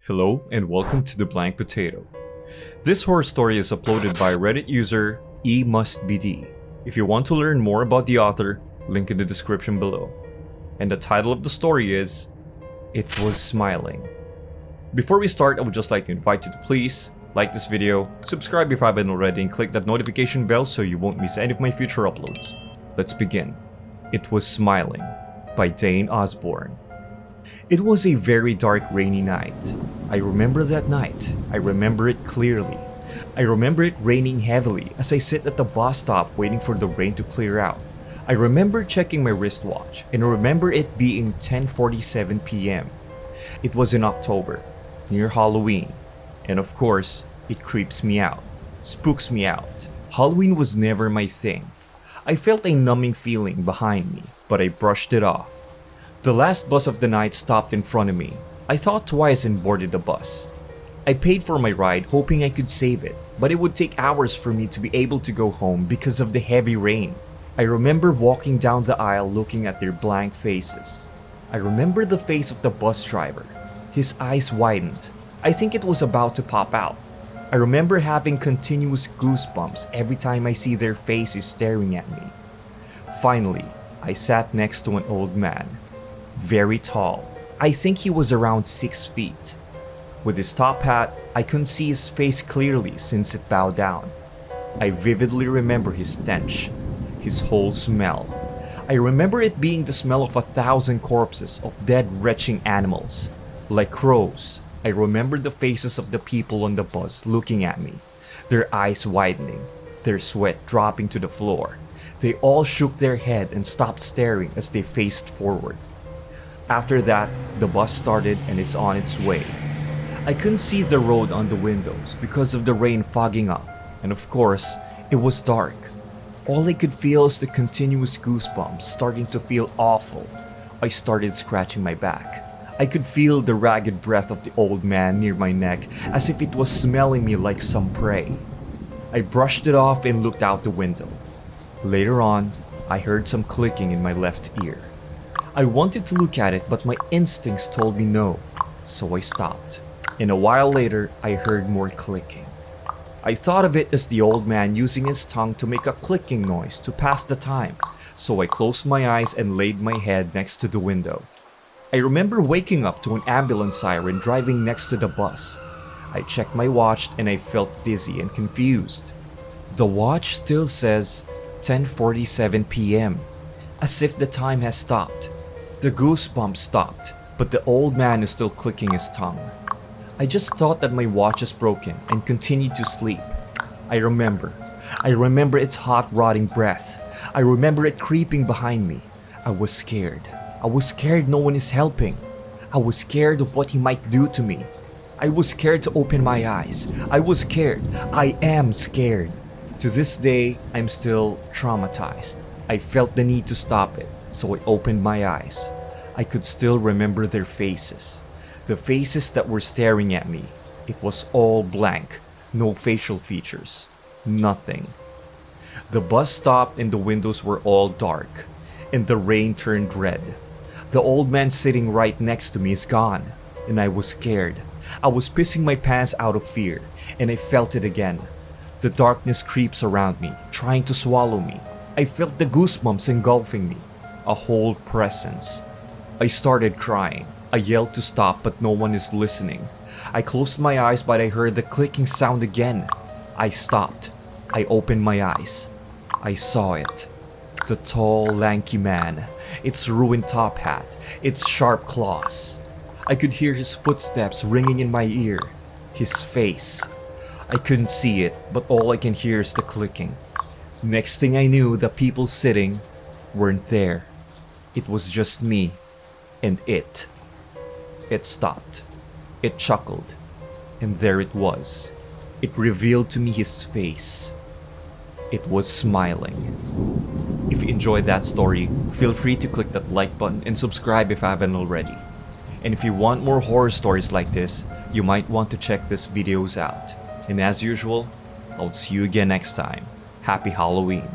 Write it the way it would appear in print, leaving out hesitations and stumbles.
Hello and welcome to The Blank Potato. This horror story is uploaded by Reddit user EMustBeDe. If you want to learn more about the author, link in the description below. And the title of the story is It Was Smiling. Before we start, I would just like to invite you to please like this video, subscribe if you haven't already, and click that notification bell so you won't miss any of my future uploads. Let's begin. It Was Smiling by Dane Osborne. It was a very dark, rainy night. I remember that night. I remember it clearly. I remember it raining heavily as I sit at the bus stop waiting for the rain to clear out. I remember checking my wristwatch and I remember it being 10:47 p.m. It was in October, near Halloween, and of course, it creeps me out, spooks me out. Halloween was never my thing. I felt a numbing feeling behind me, but I brushed it off. The last bus of the night stopped in front of me. I thought twice and boarded the bus. I paid for my ride hoping I could save it, but it would take hours for me to be able to go home because of the heavy rain. I remember walking down the aisle looking at their blank faces. I remember the face of the bus driver. His eyes widened. I think it was about to pop out. I remember having continuous goosebumps every time I see their faces staring at me. Finally, I sat next to an old man. Very tall. I think he was around 6 feet. With his top hat, I couldn't see his face clearly since it bowed down. I vividly remember his stench, his whole smell. I remember it being the smell of 1,000 corpses of dead, retching animals. Like crows, I remember the faces of the people on the bus looking at me, their eyes widening, their sweat dropping to the floor. They all shook their head and stopped staring as they faced forward. After that, the bus started and is on its way. I couldn't see the road on the windows because of the rain fogging up, and of course, it was dark. All I could feel is the continuous goosebumps starting to feel awful. I started scratching my back. I could feel the ragged breath of the old man near my neck as if it was smelling me like some prey. I brushed it off and looked out the window. Later on, I heard some clicking in my left ear. I wanted to look at it, but my instincts told me no, so I stopped. And a while later, I heard more clicking. I thought of it as the old man using his tongue to make a clicking noise to pass the time, so I closed my eyes and laid my head next to the window. I remember waking up to an ambulance siren driving next to the bus. I checked my watch and I felt dizzy and confused. The watch still says 10:47 p.m., as if the time has stopped. The goosebumps stopped, but the old man is still clicking his tongue. I just thought that my watch is broken and continued to sleep. I remember its hot, rotting breath. I remember it creeping behind me. I was scared. I was scared no one is helping. I was scared of what he might do to me. I was scared to open my eyes. I was scared. I am scared. To this day, I'm still traumatized. I felt the need to stop it, so I opened my eyes. I could still remember their faces. The faces that were staring at me. It was all blank. No facial features. Nothing. The bus stopped and the windows were all dark. And the rain turned red. The old man sitting right next to me is gone. And I was scared. I was pissing my pants out of fear. And I felt it again. The darkness creeps around me, trying to swallow me. I felt the goosebumps engulfing me. A whole presence. I started crying. I yelled to stop, but no one is listening. I closed my eyes, but I heard the clicking sound again. I stopped. I opened my eyes. I saw it. The tall, lanky man. Its ruined top hat. Its sharp claws. I could hear his footsteps ringing in my ear. His face. I couldn't see it, but all I can hear is the clicking. Next thing I knew, the people sitting weren't there. It was just me and it. It stopped. It chuckled. And there it was. It revealed to me his face. It was smiling. If you enjoyed that story, feel free to click that like button and subscribe if you haven't already. And if you want more horror stories like this, you might want to check these videos out. And as usual, I'll see you again next time. Happy Halloween.